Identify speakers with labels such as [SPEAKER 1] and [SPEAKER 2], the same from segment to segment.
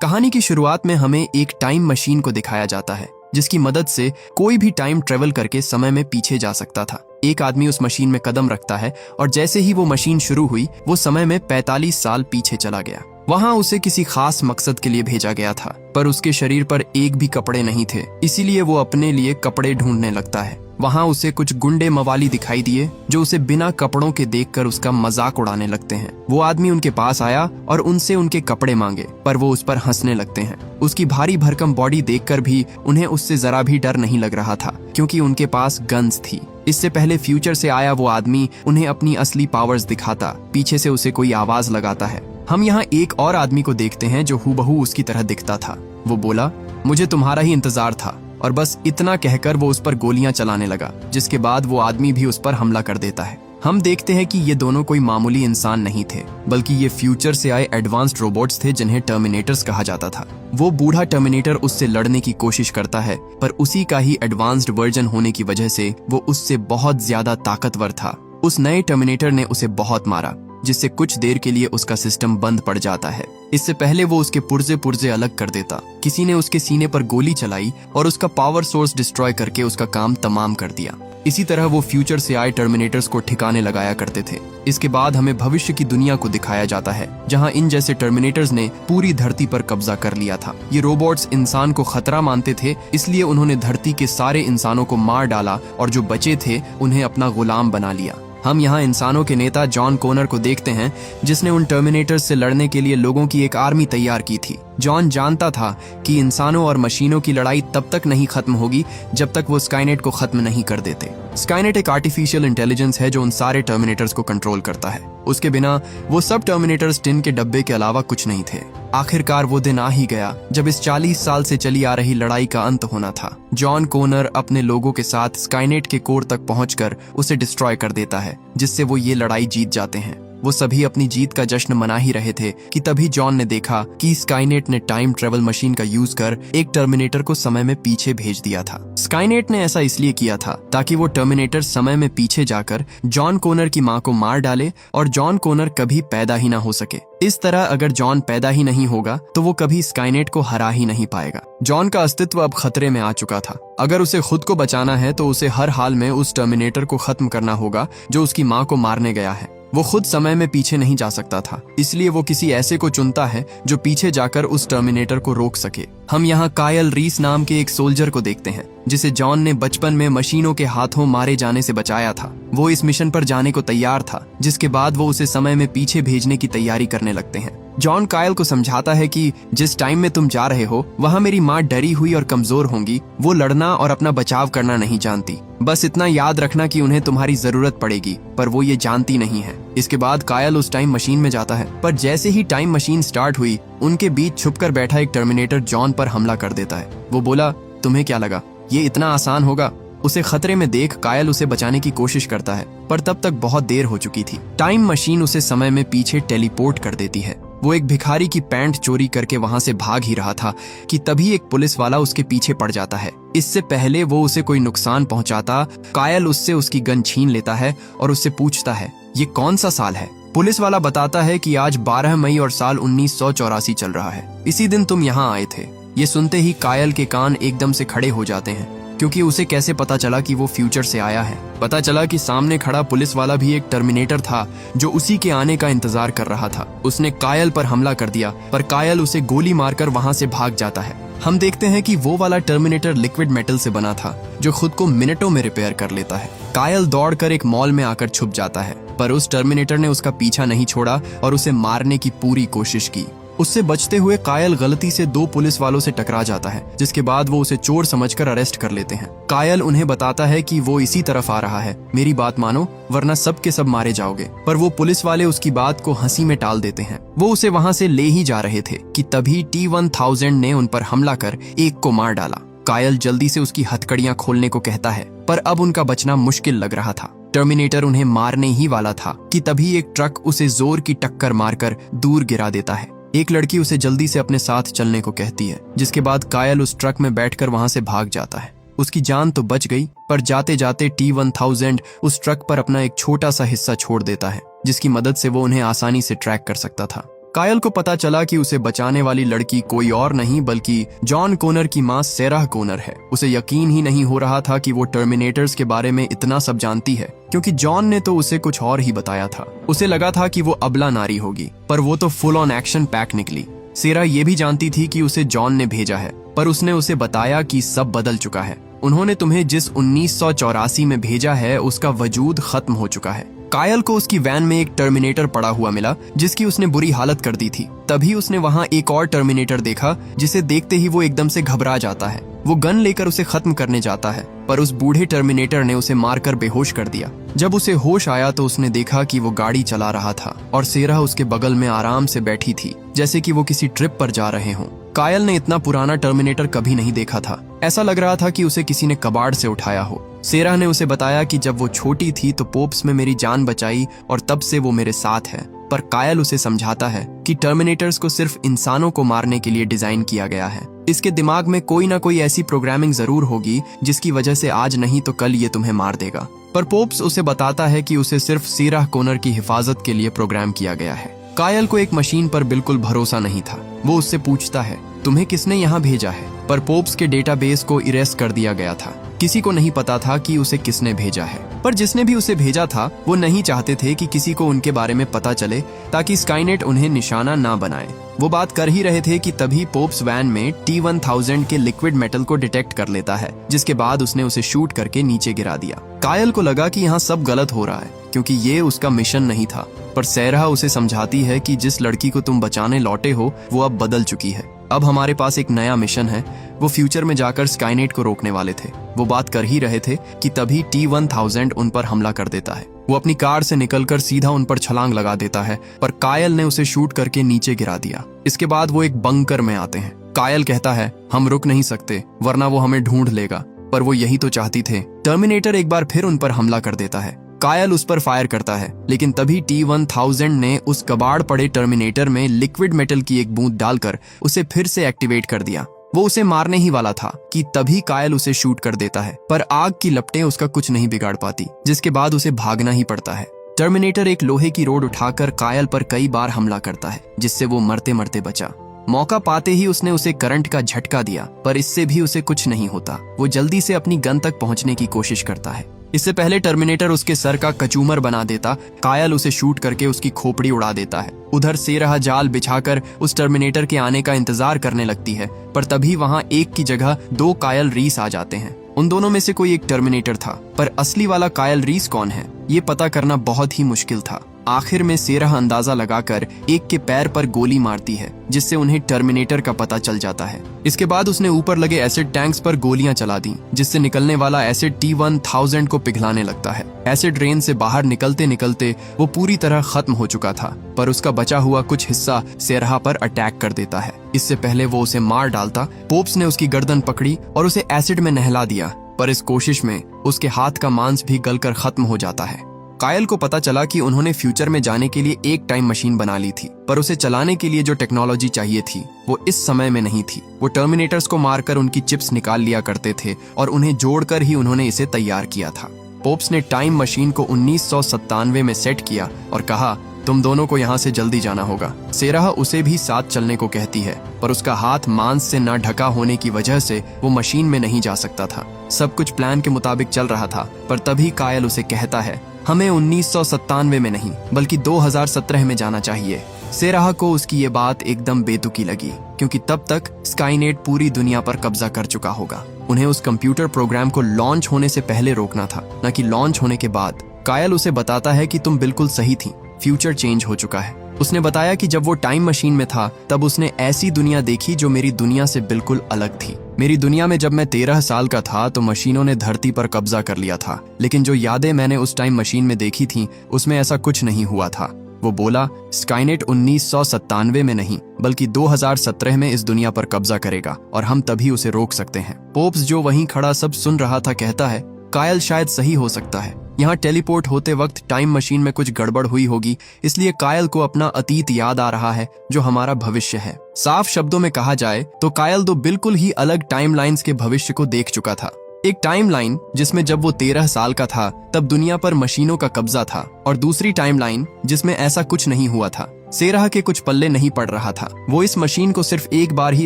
[SPEAKER 1] कहानी की शुरुआत में हमें एक टाइम मशीन को दिखाया जाता है जिसकी मदद से कोई भी टाइम ट्रेवल करके समय में पीछे जा सकता था। एक आदमी उस मशीन में कदम रखता है और जैसे ही वो मशीन शुरू हुई वो समय में 45 साल पीछे चला गया। वहां उसे किसी खास मकसद के लिए भेजा गया था, पर उसके शरीर पर एक भी कपड़े नहीं थे, इसीलिए वो अपने लिए कपड़े ढूंढने लगता है। वहां उसे कुछ गुंडे मवाली दिखाई दिए जो उसे बिना कपड़ों के देखकर उसका मजाक उड़ाने लगते हैं। वो आदमी उनके पास आया और उनसे उनके कपड़े मांगे, पर वो उस पर हंसने लगते हैं। उसकी भारी भरकम बॉडी देखकर भी उन्हें उससे जरा भी डर नहीं लग रहा था, क्योंकि उनके पास गन्स थी। इससे पहले फ्यूचर से आया वो आदमी उन्हें अपनी असली पावर्स दिखाता, पीछे से उसे कोई आवाज लगाता है। हम यहाँ एक और आदमी को देखते हैं जो हूबहू उसकी तरह दिखता था। वो बोला, मुझे तुम्हारा ही इंतजार था, और बस इतना कहकर वो उस पर गोलियां चलाने लगा, जिसके बाद वो आदमी भी उस पर हमला कर देता है। हम देखते हैं कि ये दोनों कोई मामूली इंसान नहीं थे, बल्कि ये फ्यूचर से आए एडवांस्ड रोबोट्स थे जिन्हें टर्मिनेटर्स कहा जाता था। वो बूढ़ा टर्मिनेटर उससे लड़ने की कोशिश करता है, पर उसी का ही एडवांस्ड वर्जन होने की वजह से वो उससे बहुत ज्यादा ताकतवर था। उस नए टर्मिनेटर ने उसे बहुत मारा, जिससे कुछ देर के लिए उसका सिस्टम बंद पड़ जाता है। इससे पहले वो उसके पुर्जे पुर्जे अलग कर देता। किसी ने उसके सीने पर गोली चलाई और उसका पावर सोर्स डिस्ट्रॉय करके उसका काम तमाम कर दिया। इसी तरह वो फ्यूचर से आए टर्मिनेटर्स को ठिकाने लगाया करते थे। इसके बाद हमें भविष्य की दुनिया को दिखाया जाता है, जहां इन जैसे टर्मिनेटर्स ने पूरी धरती पर कब्जा कर लिया था। ये रोबोट्स इंसान को खतरा मानते थे, इसलिए उन्होंने धरती के सारे इंसानों को मार डाला और जो बचे थे उन्हें अपना गुलाम बना लिया। हम यहाँ इंसानों के नेता जॉन कॉनर को देखते हैं, जिसने उन टर्मिनेटर्स से लड़ने के लिए लोगों की एक आर्मी तैयार की थी। जॉन जानता था कि इंसानों और मशीनों की लड़ाई तब तक नहीं खत्म होगी जब तक वो स्काईनेट को खत्म नहीं कर देते। स्काईनेट एक आर्टिफिशियल इंटेलिजेंस है जो उन सारे टर्मिनेटर्स को कंट्रोल करता है। उसके बिना वो सब टर्मिनेटर्स टिन के डब्बे के अलावा कुछ नहीं थे। आखिरकार वो दिन आ ही गया जब इस 40 साल से चली आ रही लड़ाई का अंत होना था। जॉन कॉनर अपने लोगों के साथ स्काईनेट के कोर तक पहुंचकर उसे डिस्ट्रॉय कर देता है, जिससे वो ये लड़ाई जीत जाते हैं। वो सभी अपनी जीत का जश्न मना ही रहे थे कि तभी जॉन ने देखा कि स्काईनेट ने टाइम ट्रेवल मशीन का यूज कर एक टर्मिनेटर को समय में पीछे भेज दिया था। स्काईनेट ने ऐसा इसलिए किया था ताकि वो टर्मिनेटर समय में पीछे जाकर जॉन कॉनर की मां को मार डाले और जॉन कॉनर कभी पैदा ही ना हो सके। इस तरह अगर जॉन पैदा ही नहीं होगा तो वो कभी स्काईनेट को हरा ही नहीं पाएगा। जॉन का अस्तित्व अब खतरे में आ चुका था। अगर उसे खुद को बचाना है तो उसे हर हाल में उस टर्मिनेटर को खत्म करना होगा जो उसकी मां को मारने गया है। वो खुद समय में पीछे नहीं जा सकता था, इसलिए वो किसी ऐसे को चुनता है जो पीछे जाकर उस टर्मिनेटर को रोक सके। हम यहाँ कायल रीस नाम के एक सोल्जर को देखते हैं, जिसे जॉन ने बचपन में मशीनों के हाथों मारे जाने से बचाया था। वो इस मिशन पर जाने को तैयार था, जिसके बाद वो उसे समय में पीछे भेजने की तैयारी करने लगते हैं। जॉन कायल को समझाता है कि जिस टाइम में तुम जा रहे हो वहाँ मेरी माँ डरी हुई और कमजोर होंगी। वो लड़ना और अपना बचाव करना नहीं जानती। बस इतना याद रखना कि उन्हें तुम्हारी जरूरत पड़ेगी, पर वो ये जानती नहीं है। इसके बाद कायल उस टाइम मशीन में जाता है, पर जैसे ही टाइम मशीन स्टार्ट हुई उनके बीच छुपकर बैठा एक टर्मिनेटर जॉन पर हमला कर देता है। वो बोला, तुम्हें क्या लगा ये इतना आसान होगा? उसे खतरे में देख कायल उसे बचाने की कोशिश करता है, पर तब तक बहुत देर हो चुकी थी। टाइम मशीन उसे समय में पीछे टेलीपोर्ट कर देती है। वो एक भिखारी की पैंट चोरी करके वहां से भाग ही रहा था कि तभी एक पुलिस वाला उसके पीछे पड़ जाता है। इससे पहले वो उसे कोई नुकसान पहुंचाता, कायल उससे उसकी गन छीन लेता है और उससे पूछता है, ये कौन सा साल है? पुलिस वाला बताता है कि आज 12 मई और साल 1984 चल रहा है। इसी दिन तुम यहाँ आए थे। ये सुनते ही कायल के कान एकदम से खड़े हो जाते हैं, क्योंकि उसे कैसे पता चला कि वो फ्यूचर से आया है। पता चला कि सामने खड़ा पुलिस वाला भी एक टर्मिनेटर था जो उसी के आने का इंतजार कर रहा था। उसने कायल पर हमला कर दिया, पर कायल उसे गोली मारकर वहां से भाग जाता है। हम देखते हैं कि वो वाला टर्मिनेटर लिक्विड मेटल से बना था जो खुद को मिनटों में रिपेयर कर लेता है। कायल दौड़कर एक मॉल में आकर छुप जाता है, पर उस टर्मिनेटर ने उसका पीछा नहीं छोड़ा और उसे मारने की पूरी कोशिश की। उससे बचते हुए कायल गलती से 2 पुलिस वालों से टकरा जाता है, जिसके बाद वो उसे चोर समझकर अरेस्ट कर लेते हैं। कायल उन्हें बताता है कि वो इसी तरफ आ रहा है, मेरी बात मानो वरना सब के सब मारे जाओगे। पर वो पुलिस वाले उसकी बात को हंसी में टाल देते हैं। वो उसे वहां से ले ही जा रहे थे कि तभी T-1000 ने उन पर हमला कर एक को मार डाला। कायल जल्दी से उसकी हथकड़ियां खोलने को कहता है, पर अब उनका बचना मुश्किल लग रहा था। टर्मिनेटर उन्हें मारने ही वाला था कि तभी एक ट्रक उसे जोर की टक्कर मारकर दूर गिरा देता है। एक लड़की उसे जल्दी से अपने साथ चलने को कहती है, जिसके बाद कायल उस ट्रक में बैठकर वहां से भाग जाता है। उसकी जान तो बच गई, पर जाते जाते T-1000 उस ट्रक पर अपना एक छोटा सा हिस्सा छोड़ देता है, जिसकी मदद से वो उन्हें आसानी से ट्रैक कर सकता था। कायल को पता चला कि उसे बचाने वाली लड़की कोई और नहीं बल्कि जॉन कोनर की मां सेराह कोनर है। उसे यकीन ही नहीं हो रहा था कि वो टर्मिनेटर्स के बारे में इतना सब जानती है, क्योंकि जॉन ने तो उसे कुछ और ही बताया था। उसे लगा था कि वो अबला नारी होगी, पर वो तो फुल ऑन एक्शन पैक निकली। सेराह ये भी जानती थी कि उसे जॉन ने भेजा है, पर उसने उसे बताया कि सब बदल चुका है। उन्होंने तुम्हें जिस 1984 में भेजा है उसका वजूद खत्म हो चुका है। कायल को उसकी वैन में एक टर्मिनेटर पड़ा हुआ मिला जिसकी उसने बुरी हालत कर दी थी। तभी उसने वहां एक और टर्मिनेटर देखा जिसे देखते ही वो एकदम से घबरा जाता है। वो गन लेकर उसे खत्म करने जाता है, पर उस बूढ़े टर्मिनेटर ने उसे मारकर बेहोश कर दिया। जब उसे होश आया तो उसने देखा कि वो गाड़ी चला रहा था और सेराह उसके बगल में आराम से बैठी थी, जैसे कि वो किसी ट्रिप पर जा रहे हों। कायल ने इतना पुराना टर्मिनेटर कभी नहीं देखा था। ऐसा लग रहा था कि उसे किसी ने कबाड़ से उठाया हो। सेराह ने उसे बताया कि जब वो छोटी थी तो पोप्स में मेरी जान बचाई और तब से वो मेरे साथ है। पर कायल उसे समझाता है कि टर्मिनेटर्स को सिर्फ इंसानों को मारने के लिए डिजाइन किया गया है। इसके दिमाग में कोई ना कोई ऐसी प्रोग्रामिंग जरूर होगी जिसकी वजह से आज नहीं तो कल ये तुम्हें मार देगा। पर पोप्स उसे बताता है कि उसे सिर्फ सेराह कोनर की हिफाजत के लिए प्रोग्राम किया गया है। कायल को एक मशीन पर बिल्कुल भरोसा नहीं था। वो उससे पूछता है, तुम्हें किसने यहाँ भेजा है? पर पोप्स के डेटाबेस को इरेज कर दिया गया था। किसी को नहीं पता था कि उसे किसने भेजा है। पर जिसने भी उसे भेजा था वो नहीं चाहते थे कि किसी को उनके बारे में पता चले, ताकि स्काईनेट उन्हें निशाना ना बनाए। वो बात कर ही रहे थे कि तभी पोप्स वैन में T-1000 के लिक्विड मेटल को डिटेक्ट कर लेता है, जिसके बाद उसने उसे शूट करके नीचे गिरा दिया। कायल को लगा कि यहाँ सब गलत हो रहा है, क्योंकि ये उसका मिशन नहीं था। पर सेराह उसे समझाती है कि जिस लड़की को तुम बचाने लौटे हो वो अब बदल चुकी है। अब हमारे पास एक नया मिशन है। वो फ्यूचर में जाकर स्काईनेट को रोकने वाले थे। वो बात कर ही रहे थे कि तभी T-1000 उन पर हमला कर देता है। वो अपनी कार से निकलकर सीधा उन पर छलांग लगा देता है, पर कायल ने उसे शूट करके नीचे गिरा दिया। इसके बाद वो एक बंकर में आते हैं। कायल कहता है, हम रुक नहीं सकते वरना वो हमें ढूंढ लेगा। पर वो यही तो चाहती थे। टर्मिनेटर एक बार फिर उन पर हमला कर देता है। कायल उस पर फायर करता है, लेकिन तभी T-1000 ने उस कबाड़ पड़े टर्मिनेटर में लिक्विड मेटल की एक बूंद डालकर उसे फिर से एक्टिवेट कर दिया। वो उसे मारने ही वाला था कि तभी कायल उसे शूट कर देता है, पर आग की लपटें उसका कुछ नहीं बिगाड़ पाती, जिसके बाद उसे भागना ही पड़ता है। टर्मिनेटर एक लोहे की रोड उठाकर कायल पर कई बार हमला करता है, जिससे वो मरते मरते बचा। मौका पाते ही उसने उसे करंट का झटका दिया, पर इससे भी उसे कुछ नहीं होता। वो जल्दी से अपनी गन तक पहुंचने की कोशिश करता है। इससे पहले टर्मिनेटर उसके सर का कचूमर बना देता, कायल उसे शूट करके उसकी खोपड़ी उड़ा देता है। उधर सेराह जाल बिछाकर उस टर्मिनेटर के आने का इंतजार करने लगती है, पर तभी वहां एक की जगह दो कायल रीस आ जाते हैं। उन दोनों में से कोई एक टर्मिनेटर था, पर असली वाला कायल रीस कौन है ये पता करना बहुत ही मुश्किल था। आखिर में सेराह अंदाजा लगाकर एक के पैर पर गोली मारती है, जिससे उन्हें टर्मिनेटर का पता चल जाता है। इसके बाद उसने ऊपर लगे एसिड टैंक्स पर गोलियां चला दी, जिससे निकलने वाला एसिड T-1000 को पिघलाने लगता है। एसिड रेन से बाहर निकलते निकलते वो पूरी तरह खत्म हो चुका था, पर उसका बचा हुआ कुछ हिस्सा सेराह पर अटैक कर देता है। इससे पहले वो उसे मार डालता, पोप्स ने उसकी गर्दन पकड़ी और उसे एसिड में नहला दिया, पर इस कोशिश में उसके हाथ का मांस भी गलकर खत्म हो जाता है। कायल को पता चला कि उन्होंने फ्यूचर में जाने के लिए एक टाइम मशीन बना ली थी, पर उसे चलाने के लिए जो टेक्नोलॉजी चाहिए थी वो इस समय में नहीं थी। वो टर्मिनेटर्स को मारकर उनकी चिप्स निकाल लिया करते थे और उन्हें जोड़कर ही उन्होंने इसे तैयार किया था। पोप्स ने टाइम मशीन को 1997 में सेट किया और कहा, तुम दोनों को यहाँ से जल्दी जाना होगा। सेराह उसे भी साथ चलने को कहती है, पर उसका हाथ मांस से न ढका होने की वजह से वो मशीन में नहीं जा सकता था। सब कुछ प्लान के मुताबिक चल रहा था, पर तभी कायल उसे कहता है, हमें 1997 में नहीं बल्कि 2017 में जाना चाहिए। सेराह को उसकी ये बात एकदम बेतुकी लगी, क्योंकि तब तक स्काईनेट पूरी दुनिया पर कब्जा कर चुका होगा। उन्हें उस कंप्यूटर प्रोग्राम को लॉन्च होने से पहले रोकना था, न कि लॉन्च होने के बाद। कायल उसे बताता है कि तुम बिल्कुल सही थी, फ्यूचर चेंज हो चुका है। उसने बताया कि जब वो टाइम मशीन में था तब उसने ऐसी दुनिया देखी जो मेरी दुनिया से बिल्कुल अलग थी। मेरी दुनिया में जब मैं 13 साल का था तो मशीनों ने धरती पर कब्जा कर लिया था, लेकिन जो यादें मैंने उस टाइम मशीन में देखी थी उसमें ऐसा कुछ नहीं हुआ था। वो बोला, स्काईनेट 1997 में नहीं बल्कि 2017 में इस दुनिया पर कब्जा करेगा और हम तभी उसे रोक सकते हैं। पोप्स जो वहीं खड़ा सब सुन रहा था कहता है, कायल शायद सही हो सकता है। यहाँ टेलीपोर्ट होते वक्त टाइम मशीन में कुछ गड़बड़ हुई होगी, इसलिए कायल को अपना अतीत याद आ रहा है जो हमारा भविष्य है। साफ शब्दों में कहा जाए तो कायल दो बिल्कुल ही अलग टाइमलाइंस के भविष्य को देख चुका था। एक टाइमलाइन जिसमें जब वो 13 साल का था तब दुनिया पर मशीनों का कब्जा था, और दूसरी टाइमलाइन जिसमें ऐसा कुछ नहीं हुआ था। सेराह के कुछ पल्ले नहीं पड़ रहा था। वो इस मशीन को सिर्फ एक बार ही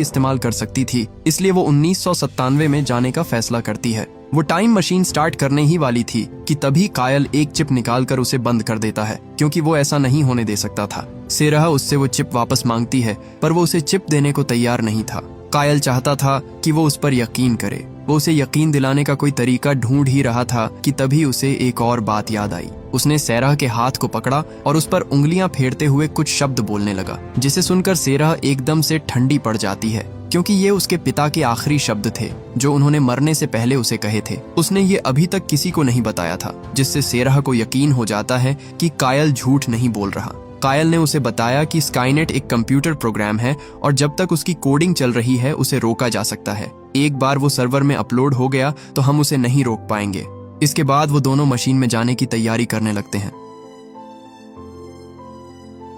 [SPEAKER 1] इस्तेमाल कर सकती थी, इसलिए वो 1997 में जाने का फैसला करती है। वो टाइम मशीन स्टार्ट करने ही वाली थी कि तभी कायल एक चिप निकालकर उसे बंद कर देता है, क्योंकि वो ऐसा नहीं होने दे सकता था। सेराह उससे वो चिप वापस मांगती है, पर वो उसे चिप देने को तैयार नहीं था। कायल चाहता था कि वो उस पर यकीन करे। वो उसे यकीन दिलाने का कोई तरीका ढूंढ ही रहा था कि तभी उसे एक और बात याद आई। उसने सेराह के हाथ को पकड़ा और उस पर उंगलियां फेरते हुए कुछ शब्द बोलने लगा, जिसे सुनकर सेराह एकदम से ठंडी पड़ जाती है, क्योंकि ये उसके पिता के आखिरी शब्द थे जो उन्होंने मरने से पहले उसे कहे थे। उसने ये अभी तक किसी को नहीं बताया था, जिससे सेराह को यकीन हो जाता है कि कायल झूठ नहीं बोल रहा। कायल ने उसे बताया कि स्काईनेट एक कंप्यूटर प्रोग्राम है और जब तक उसकी कोडिंग चल रही है उसे रोका जा सकता है। एक बार वो सर्वर में अपलोड हो गया तो हम उसे नहीं रोक पाएंगे। इसके बाद वो दोनों मशीन में जाने की तैयारी करने लगते हैं।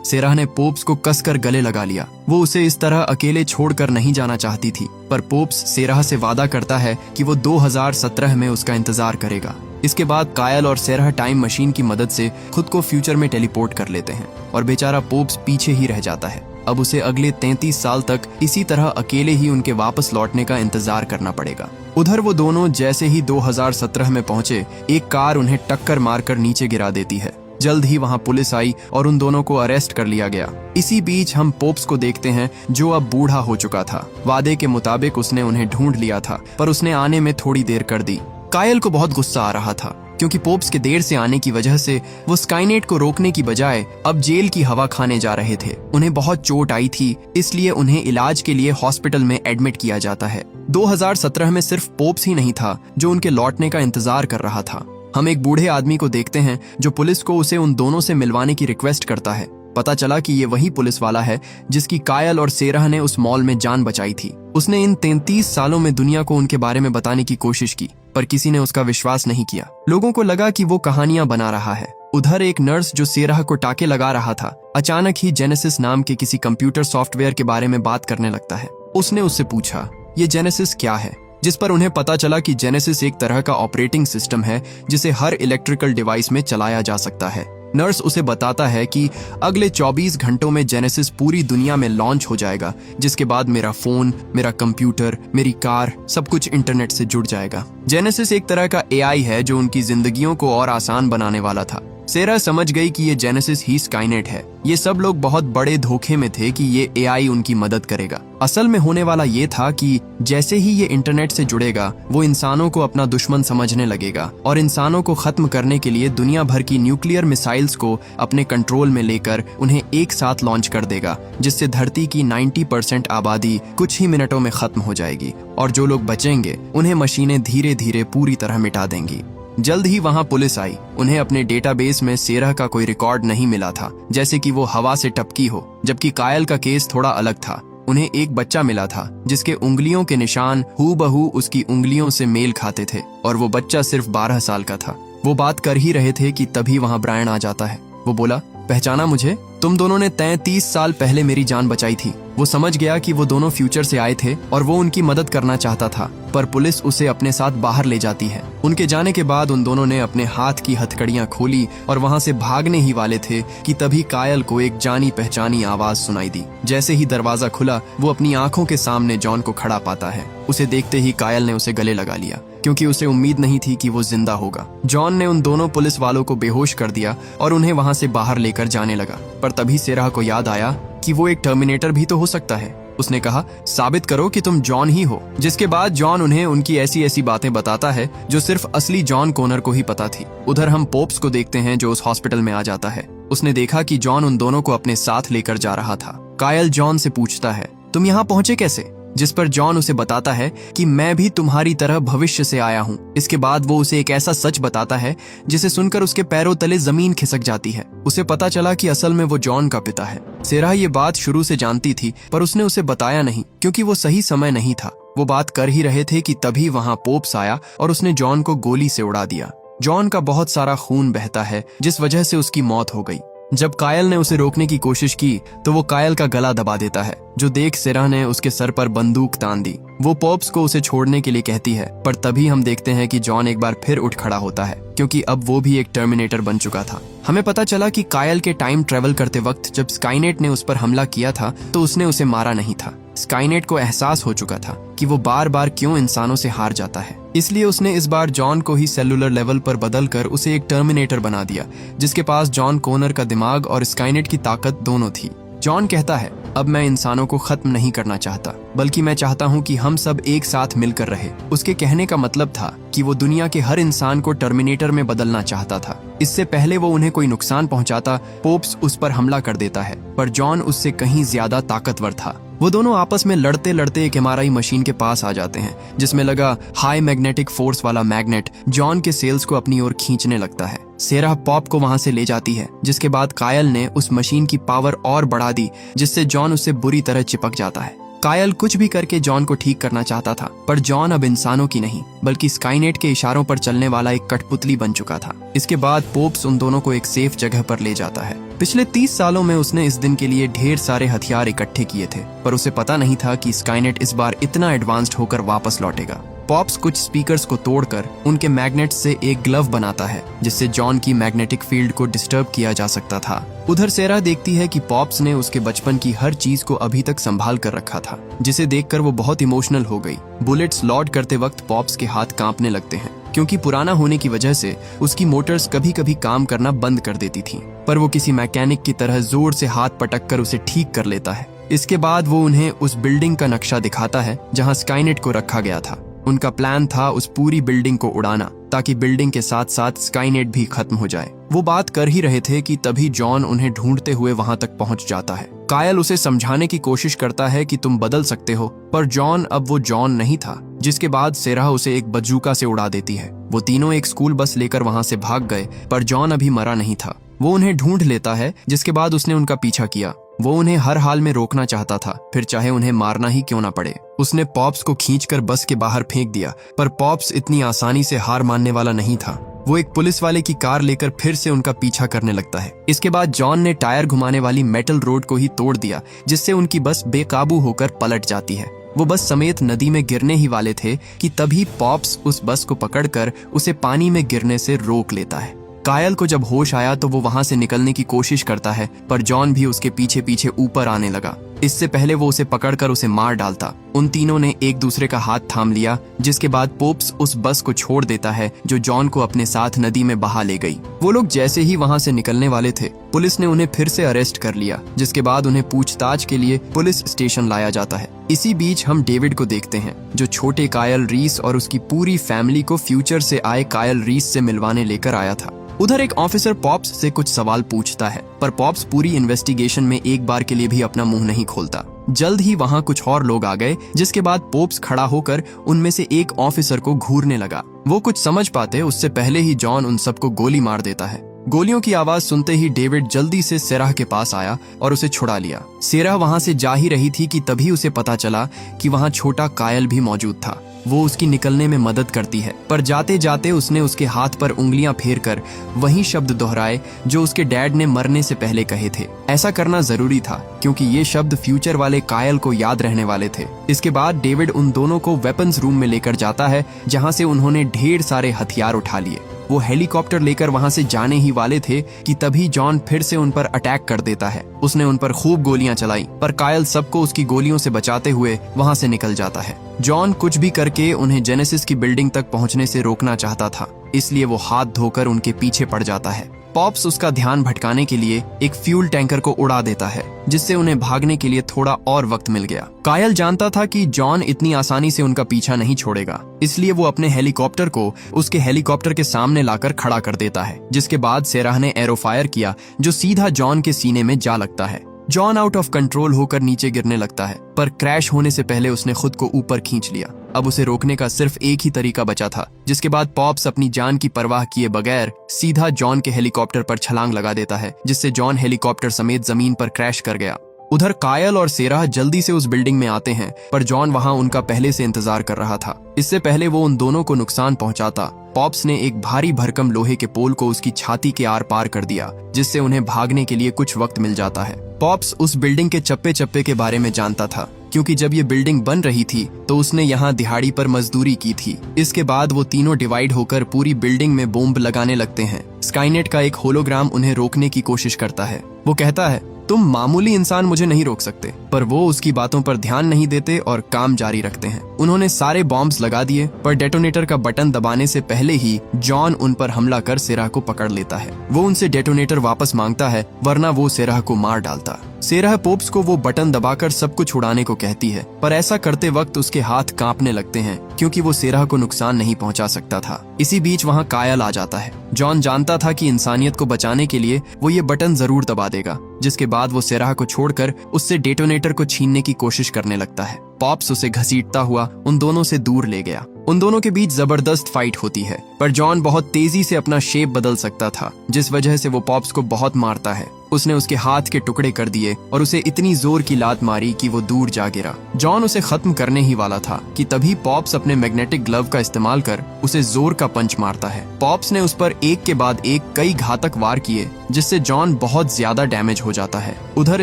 [SPEAKER 1] सेराह ने पोप्स को कसकर गले लगा लिया। वो उसे इस तरह अकेले छोड़कर नहीं जाना चाहती थी, पर पोप्स सेराह से वादा करता है कि वो 2017 में उसका इंतजार करेगा। इसके बाद कायल और सेराह टाइम मशीन की मदद से खुद को फ्यूचर में टेलीपोर्ट कर लेते हैं और बेचारा पोप्स पीछे ही रह जाता है। अब उसे अगले 33 साल तक इसी तरह अकेले ही उनके वापस लौटने का इंतजार करना पड़ेगा। उधर वो दोनों जैसे ही 2017 में पहुंचे, एक कार उन्हें टक्कर मारकर नीचे गिरा देती है। जल्द ही वहां पुलिस आई और उन दोनों को अरेस्ट कर लिया गया। इसी बीच हम पोप्स को देखते हैं, जो अब बूढ़ा हो चुका था। वादे के मुताबिक उसने उन्हें ढूंढ लिया था, पर उसने आने में थोड़ी देर कर दी। कायल को बहुत गुस्सा आ रहा था, क्योंकि पोप्स के देर से आने की वजह से वो स्काईनेट को रोकने की बजाय अब जेल की हवा खाने जा रहे थे। उन्हें बहुत चोट आई थी, इसलिए उन्हें इलाज के लिए हॉस्पिटल में एडमिट किया जाता है। 2017 में सिर्फ पोप्स ही नहीं था जो उनके लौटने का इंतजार कर रहा था। हम एक बूढ़े आदमी को देखते हैं जो पुलिस को उसे उन दोनों से मिलवाने की रिक्वेस्ट करता है। पता चला कि ये वही पुलिस वाला है जिसकी कायल और सेराह ने उस मॉल में जान बचाई थी। उसने इन 33 सालों में दुनिया को उनके बारे में बताने की कोशिश की, पर किसी ने उसका विश्वास नहीं किया। लोगों को लगा कि वो कहानियां बना रहा है। उधर एक नर्स जो सेराह को टाके लगा रहा था, अचानक ही जेनेसिस नाम के किसी कंप्यूटर सॉफ्टवेयर के बारे में बात करने लगता है। उसने उससे पूछा, ये जेनेसिस क्या है? जिस पर उन्हें पता चला कि जेनेसिस एक तरह का ऑपरेटिंग सिस्टम है जिसे हर इलेक्ट्रिकल डिवाइस में चलाया जा सकता है। नर्स उसे बताता है कि अगले 24 घंटों में जेनेसिस पूरी दुनिया में लॉन्च हो जाएगा, जिसके बाद मेरा फोन, मेरा कंप्यूटर, मेरी कार, सब कुछ इंटरनेट से जुड़ जाएगा। जेनेसिस एक तरह का एआई है जो उनकी जिंदगियों को और आसान बनाने वाला था। सेरा समझ गई कि ये जेनेसिस ही स्काईनेट है। ये सब लोग बहुत बड़े धोखे में थे कि ये एआई उनकी मदद करेगा। असल में होने वाला ये था कि जैसे ही ये इंटरनेट से जुड़ेगा, वो इंसानों को अपना दुश्मन समझने लगेगा और इंसानों को खत्म करने के लिए दुनिया भर की न्यूक्लियर मिसाइल्स को अपने कंट्रोल में लेकर उन्हें एक साथ लॉन्च कर देगा, जिससे धरती की 90% आबादी कुछ ही मिनटों में खत्म हो जाएगी और जो लोग बचेंगे उन्हें मशीनें धीरे धीरे पूरी तरह मिटा देंगी। जल्द ही वहां पुलिस आई। उन्हें अपने डेटाबेस में सेराह का कोई रिकॉर्ड नहीं मिला था, जैसे कि वो हवा से टपकी हो, जबकि कायल का केस थोड़ा अलग था। उन्हें एक बच्चा मिला था जिसके उंगलियों के निशान हूबहू उसकी उंगलियों से मेल खाते थे और वो बच्चा सिर्फ 12 साल का था। वो बात कर ही रहे थे कि तभी वहां ब्रायन आ जाता है। वो बोला, पहचाना मुझे? तुम दोनों ने 33 साल पहले मेरी जान बचाई थी। वो समझ गया कि वो दोनों फ्यूचर से आए थे और वो उनकी मदद करना चाहता था, पर पुलिस उसे अपने साथ बाहर ले जाती है। उनके जाने के बाद उन दोनों ने अपने हाथ की हथकड़ियां खोली और वहां से भागने ही वाले थे कि तभी कायल को एक जानी पहचानी आवाज सुनाई दी। जैसे ही दरवाजा खुला, वो अपनी आंखों के सामने जॉन को खड़ा पाता है। उसे देखते ही कायल ने उसे गले लगा लिया, क्योंकि उसे उम्मीद नहीं थी कि वो जिंदा होगा। जॉन ने उन दोनों पुलिस वालों को बेहोश कर दिया और उन्हें वहां से बाहर लेकर जाने लगा, पर तभी सेराह को याद आया कि वो एक टर्मिनेटर भी तो हो सकता है। उसने कहा, साबित करो कि तुम जॉन ही हो। जिसके बाद जॉन उन्हें उनकी ऐसी ऐसी बातें बताता है जो सिर्फ असली जॉन कॉनर को ही पता थी। उधर हम पोप्स को देखते हैं जो उस हॉस्पिटल में आ जाता है। उसने देखा कि जॉन उन दोनों को अपने साथ लेकर जा रहा था। कायल जॉन से पूछता है, तुम यहाँ पहुंचे कैसे? जिस पर जॉन उसे बताता है कि मैं भी तुम्हारी तरह भविष्य से आया हूँ। इसके बाद वो उसे एक ऐसा सच बताता है जिसे सुनकर उसके पैरों तले जमीन खिसक जाती है। उसे पता चला कि असल में वो जॉन का पिता है। सेराह ये बात शुरू से जानती थी, पर उसने उसे बताया नहीं, क्योंकि वो सही समय नहीं था। वो बात कर ही रहे थे कि तभी वहां पोप्स आया और उसने जॉन को गोली से उड़ा दिया। जॉन का बहुत सारा खून बहता है, जिस वजह से उसकी मौत हो गई। जब कायल ने उसे रोकने की कोशिश की तो वो कायल का गला दबा देता है, जो देख सेरा ने उसके सर पर बंदूक तान दी। वो पॉप्स को उसे छोड़ने के लिए कहती है, पर तभी हम देखते हैं कि जॉन एक बार फिर उठ खड़ा होता है, क्योंकि अब वो भी एक टर्मिनेटर बन चुका था। हमें पता चला कि कायल के टाइम ट्रेवल करते वक्त जब स्काईनेट ने उस पर हमला किया था तो उसने उसे मारा नहीं था। स्काईनेट को एहसास हो चुका था कि वो बार बार क्यों इंसानों से हार जाता है, इसलिए उसने इस बार जॉन को ही सेलुलर लेवल पर बदलकर उसे एक टर्मिनेटर बना दिया, जिसके पास जॉन कॉनर का दिमाग और स्काईनेट की ताकत दोनों थी। जॉन कहता है, अब मैं इंसानों को खत्म नहीं करना चाहता, बल्कि मैं चाहता हूँ कि हम सब एक साथ मिलकर रहे। उसके कहने का मतलब था कि वो दुनिया के हर इंसान को टर्मिनेटर में बदलना चाहता था। इससे पहले वो उन्हें कोई नुकसान पहुंचाता, पोप्स उस पर हमला कर देता है, पर जॉन उससे कहीं ज्यादा ताकतवर था। वो दोनों आपस में लड़ते लड़ते एक एमआरआई मशीन के पास आ जाते हैं, जिसमें लगा हाई मैग्नेटिक फोर्स वाला मैग्नेट जॉन के सेल्स को अपनी ओर खींचने लगता है। सेरा पॉप को वहां से ले जाती है, जिसके बाद कायल ने उस मशीन की पावर और बढ़ा दी, जिससे जॉन उससे बुरी तरह चिपक जाता है। कायल कुछ भी करके जॉन को ठीक करना चाहता था, पर जॉन अब इंसानों की नहीं बल्कि स्काईनेट के इशारों पर चलने वाला एक कठपुतली बन चुका था। इसके बाद पोप्स उन दोनों को एक सेफ जगह पर ले जाता है। पिछले 30 सालों में उसने इस दिन के लिए ढेर सारे हथियार इकट्ठे किए थे, पर उसे पता नहीं था कि स्काईनेट इस बार इतना एडवांस्ड होकर वापस लौटेगा। पॉप्स कुछ स्पीकर्स को तोड़कर उनके मैग्नेट से एक ग्लव बनाता है, जिससे जॉन की मैग्नेटिक फील्ड को डिस्टर्ब किया जा सकता था। उधर सेरा देखती है कि पॉप्स ने उसके बचपन की हर चीज को अभी तक संभाल कर रखा था, जिसे देखकर वो बहुत इमोशनल हो गई। बुलेट्स लॉड करते वक्त पॉप्स के हाथ कांपने लगते हैं, क्योंकि पुराना होने की वजह से उसकी मोटर्स कभी कभी काम करना बंद कर देती थी, पर वो किसी मैकेनिक की तरह जोर से हाथ पटक कर उसे ठीक कर लेता है। इसके बाद वो उन्हें उस बिल्डिंग का नक्शा दिखाता है जहाँ स्काईनेट को रखा गया था। उनका प्लान था उस पूरी बिल्डिंग को उड़ाना, ताकि बिल्डिंग के साथ साथ स्काईनेट भी खत्म हो जाए। वो बात कर ही रहे थे कि तभी जॉन उन्हें ढूंढते हुए वहां तक पहुंच जाता है। कायल उसे समझाने की कोशिश करता है कि तुम बदल सकते हो, पर जॉन अब वो जॉन नहीं था। जिसके बाद सेरा उसे एक बजूका से उड़ा देती है। वो तीनों एक स्कूल बस लेकर वहां से भाग गए, पर जॉन अभी मरा नहीं था। वो उन्हें ढूंढ लेता है, जिसके बाद उसने उनका पीछा किया। वो उन्हें हर हाल में रोकना चाहता था, फिर चाहे उन्हें मारना ही क्यों ना पड़े। उसने पॉप्स को खींचकर बस के बाहर फेंक दिया, पर पॉप्स इतनी आसानी से हार मानने वाला नहीं था। वो एक पुलिस वाले की कार लेकर फिर से उनका पीछा करने लगता है। इसके बाद जॉन ने टायर घुमाने वाली मेटल रोड को ही तोड़ दिया, जिससे उनकी बस बेकाबू होकर पलट जाती है। वो बस समेत नदी में गिरने ही वाले थे कि तभी पॉप्स उस बस को पकड़कर उसे पानी में गिरने से रोक लेता है। कायल को जब होश आया तो वो वहां से निकलने की कोशिश करता है, पर जॉन भी उसके पीछे पीछे ऊपर आने लगा। इससे पहले वो उसे पकड़कर उसे मार डालता। उन तीनों ने एक दूसरे का हाथ थाम लिया, जिसके बाद पोप्स उस बस को छोड़ देता है जो जॉन को अपने साथ नदी में बहा ले गई। वो लोग जैसे ही वहां से निकलने वाले थे, पुलिस ने उन्हें फिर से अरेस्ट कर लिया, जिसके बाद उन्हें पूछताछ के लिए पुलिस स्टेशन लाया जाता है। इसी बीच हम डेविड को देखते हैं, जो छोटे कायल रीस और उसकी पूरी फैमिली को फ्यूचर से आए कायल रीस से मिलवाने लेकर आया था। उधर एक ऑफिसर पॉप्स से कुछ सवाल पूछता है, पर पॉप्स पूरी इन्वेस्टिगेशन में एक बार के लिए भी अपना मुंह नहीं खोलता। जल्द ही वहां कुछ और लोग आ गए, जिसके बाद पोप्स खड़ा होकर उनमें से एक ऑफिसर को घूरने लगा। वो कुछ समझ पाते उससे पहले ही जॉन उन सबको गोली मार देता है। गोलियों की आवाज सुनते ही डेविड जल्दी से सेराह के पास आया और उसे छुड़ा लिया। सेराह वहां से जा ही रही थी कि तभी उसे पता चला कि वहां छोटा कायल भी मौजूद था। वो उसकी निकलने में मदद करती है, पर जाते जाते उसने उसके हाथ पर उंगलियां फेरकर वही शब्द दोहराए जो उसके डैड ने मरने से पहले कहे थे। ऐसा करना जरूरी था, क्योंकि ये शब्द फ्यूचर वाले कायल को याद रहने वाले थे। इसके बाद डेविड उन दोनों को वेपन्स रूम में लेकर जाता है, जहां से उन्होंने ढेर सारे हथियार उठा लिए। वो हेलीकॉप्टर लेकर वहां से जाने ही वाले थे कि तभी जॉन फिर से उन पर अटैक कर देता है। उसने उन पर खूब गोलियां चलाई, पर कायल सबको उसकी गोलियों से बचाते हुए वहां से निकल जाता है। जॉन कुछ भी करके उन्हें जेनेसिस की बिल्डिंग तक पहुंचने से रोकना चाहता था, इसलिए वो हाथ धोकर उनके पीछे पड़ जाता है। पॉप्स उसका ध्यान भटकाने के लिए एक फ्यूल टैंकर को उड़ा देता है, जिससे उन्हें भागने के लिए थोड़ा और वक्त मिल गया। कायल जानता था कि जॉन इतनी आसानी से उनका पीछा नहीं छोड़ेगा, इसलिए वो अपने हेलीकॉप्टर को उसके हेलीकॉप्टर के सामने लाकर खड़ा कर देता है, जिसके बाद सेराह ने एरो फायर किया जो सीधा जॉन के सीने में जा लगता है। जॉन आउट ऑफ कंट्रोल होकर नीचे गिरने लगता है, पर क्रैश होने से पहले उसने खुद को ऊपर खींच लिया। अब उसे रोकने का सिर्फ एक ही तरीका बचा था, जिसके बाद पॉप्स अपनी जान की परवाह किए बगैर सीधा जॉन के हेलीकॉप्टर पर छलांग लगा देता है, जिससे जॉन हेलीकॉप्टर समेत जमीन पर क्रैश कर गया। उधर कायल और सेराह जल्दी से उस बिल्डिंग में आते हैं, पर जॉन वहां उनका पहले से इंतजार कर रहा था। इससे पहले वो उन दोनों को नुकसान पहुंचाता, पॉप्स ने एक भारी भरकम लोहे के पोल को उसकी छाती के आर पार कर दिया, जिससे उन्हें भागने के लिए कुछ वक्त मिल जाता है। पॉप्स उस बिल्डिंग के चप्पे चप्पे के बारे में जानता था, क्योंकि जब ये बिल्डिंग बन रही थी तो उसने यहाँ दिहाड़ी पर मजदूरी की थी। इसके बाद वो तीनों डिवाइड होकर पूरी बिल्डिंग में बॉम्ब लगाने लगते हैं। स्काईनेट का एक होलोग्राम उन्हें रोकने की कोशिश करता है। वो कहता है, तुम मामूली इंसान मुझे नहीं रोक सकते, पर वो उसकी बातों पर ध्यान नहीं देते और काम जारी रखते हैं। उन्होंने सारे बॉम्ब्स लगा दिए, पर डेटोनेटर का बटन दबाने से पहले ही जॉन उन पर हमला कर सेराह को पकड़ लेता है। वो उनसे डेटोनेटर वापस मांगता है, वरना वो सेराह को मार डालता। सेराह पोप्स को वो बटन दबाकर सब कुछ उड़ाने को कहती है, पर ऐसा करते वक्त उसके हाथ कांपने लगते हैं, क्योंकि वो सेराह को नुकसान नहीं पहुंचा सकता था। इसी बीच वहाँ कायल आ जाता है। जॉन जानता था कि इंसानियत को बचाने के लिए वो ये बटन जरूर दबा देगा, जिसके बाद वो सेराह को छोड़कर उससे डेटोनेटर को छीनने की कोशिश करने लगता है। पॉप्स उसे घसीटता हुआ उन दोनों से दूर ले गया। उन दोनों के बीच जबरदस्त फाइट होती है, पर जॉन बहुत तेजी से अपना शेप बदल सकता था, जिस वजह से वो पॉप्स को बहुत मारता है। उसने उसके हाथ के टुकड़े कर दिए और उसे इतनी जोर की लात मारी कि वो दूर जा गिरा। जॉन उसे खत्म करने ही वाला था कि तभी पॉप्स अपने मैग्नेटिक ग्लव का इस्तेमाल कर उसे जोर का पंच मारता है। पॉप्स ने उस पर एक के बाद एक कई घातक वार किए, जिससे जॉन बहुत ज्यादा डैमेज हो जाता है। उधर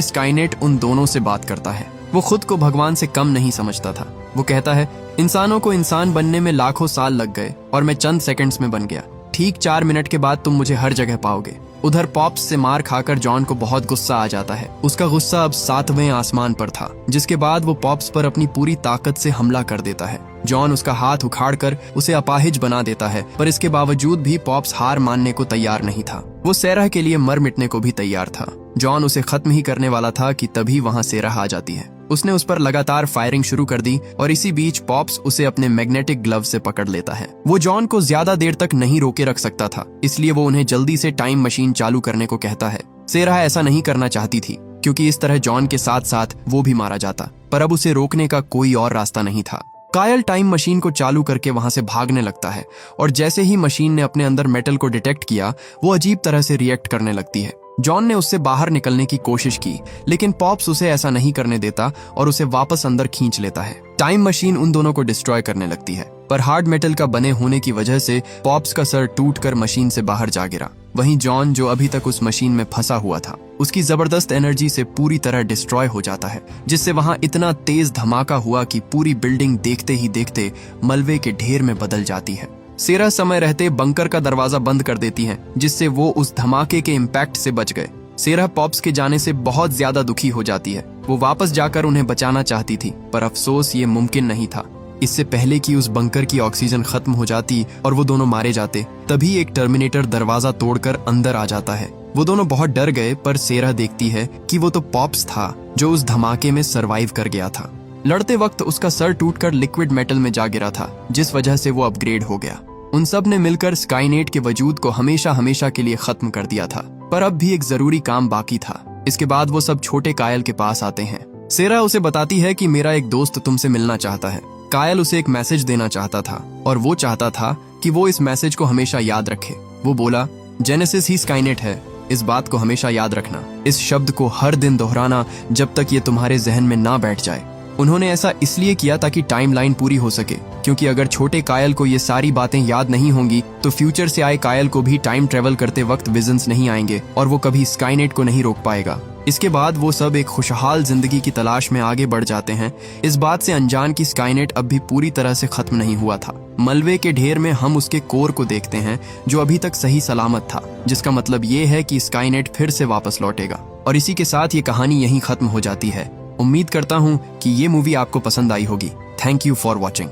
[SPEAKER 1] स्काईनेट उन दोनों से बात करता है। वो खुद को भगवान से कम नहीं समझता था। वो कहता है, इंसानों को इंसान बनने में लाखों साल लग गए और मैं चंद सेकंड्स में बन गया। ठीक 4 मिनट के बाद तुम मुझे हर जगह पाओगे। उधर पॉप्स से मार खाकर जॉन को बहुत गुस्सा आ जाता है। उसका गुस्सा अब 7वें आसमान पर था, जिसके बाद वो पॉप्स पर अपनी पूरी ताकत से हमला कर देता है। जॉन उसका हाथ उखाड़कर उसे अपाहिज बना देता है, पर इसके बावजूद भी पॉप्स हार मानने को तैयार नहीं था। वो सेराह के लिए मर मिटने को भी तैयार था। जॉन उसे खत्म ही करने वाला था कि तभी वहाँ सेराह आ जाती है। उसने उस पर लगातार फायरिंग शुरू कर दी और इसी बीच पॉप्स उसे अपने मैग्नेटिक ग्लव से पकड़ लेता है। वो जॉन को ज्यादा देर तक नहीं रोके रख सकता था, इसलिए वो उन्हें जल्दी से टाइम मशीन चालू करने को कहता है। सेराह ऐसा नहीं करना चाहती थी, क्योंकि इस तरह जॉन के साथ साथ वो भी मारा जाता, पर अब उसे रोकने का कोई और रास्ता नहीं था। कायल टाइम मशीन को चालू करके वहां से भागने लगता है और जैसे ही मशीन ने अपने अंदर मेटल को डिटेक्ट किया, वो अजीब तरह से रिएक्ट करने लगती है। जॉन ने उससे बाहर निकलने की कोशिश की, लेकिन पॉप्स उसे ऐसा नहीं करने देता और उसे वापस अंदर खींच लेता है। टाइम मशीन उन दोनों को डिस्ट्रॉय करने लगती है, पर हार्ड मेटल का बने होने की वजह से पॉप्स का सर टूटकर मशीन से बाहर जा गिरा। वहीं जॉन, जो अभी तक उस मशीन में फंसा हुआ था, उसकी जबरदस्त एनर्जी से पूरी तरह डिस्ट्रॉय हो जाता है, जिससे वहां इतना तेज धमाका हुआ कि पूरी बिल्डिंग देखते ही देखते मलबे के ढेर में बदल जाती है। सेराह समय रहते बंकर का दरवाजा बंद कर देती हैं, जिससे वो उस धमाके के इम्पैक्ट से बच गए। सेराह पॉप्स के जाने से बहुत ज्यादा दुखी हो जाती है। वो वापस जाकर उन्हें बचाना चाहती थी, पर अफसोस ये मुमकिन नहीं था। इससे पहले कि उस बंकर की ऑक्सीजन खत्म हो जाती और वो दोनों मारे जाते, तभी एक टर्मिनेटर दरवाजा तोड़कर अंदर आ जाता है। वो दोनों बहुत डर गए, पर सेराह देखती है कि वो तो पॉप्स था जो उस धमाके में सरवाइव कर गया था। लड़ते वक्त उसका सर टूटकर लिक्विड मेटल में जा गिरा था, जिस वजह से वो अपग्रेड हो गया। उन सब ने मिलकर स्काईनेट के वजूद को हमेशा हमेशा के लिए खत्म कर दिया था, पर अब भी एक जरूरी काम बाकी था। इसके बाद वो सब छोटे कायल के पास आते हैं। सेराह उसे बताती है कि मेरा एक दोस्त तुमसे मिलना चाहता है। कायल उसे एक मैसेज देना चाहता था और वो चाहता था कि वो इस मैसेज को हमेशा याद रखे। वो बोला, जेनेसिस ही स्काईनेट है, इस बात को हमेशा याद रखना। इस शब्द को हर दिन दोहराना जब तक ये तुम्हारे जहन में ना बैठ जाए। उन्होंने ऐसा इसलिए किया ताकि टाइमलाइन पूरी हो सके, क्योंकि अगर छोटे कायल को ये सारी बातें याद नहीं होंगी तो फ्यूचर से आए कायल को भी टाइम ट्रेवल करते वक्त विजन्स नहीं आएंगे और वो कभी स्काईनेट को नहीं रोक पाएगा। इसके बाद वो सब एक खुशहाल जिंदगी की तलाश में आगे बढ़ जाते हैं, इस बात से अनजान कि स्काईनेट अब भी पूरी तरह से खत्म नहीं हुआ था। मलबे के ढेर में हम उसके कोर को देखते हैं, जो अभी तक सही सलामत था, जिसका मतलब ये है कि स्काईनेट फिर से वापस लौटेगा। और इसी के साथ ये कहानी यहीं खत्म हो जाती है। उम्मीद करता हूँ कि ये मूवी आपको पसंद आई होगी। Thank you for watching.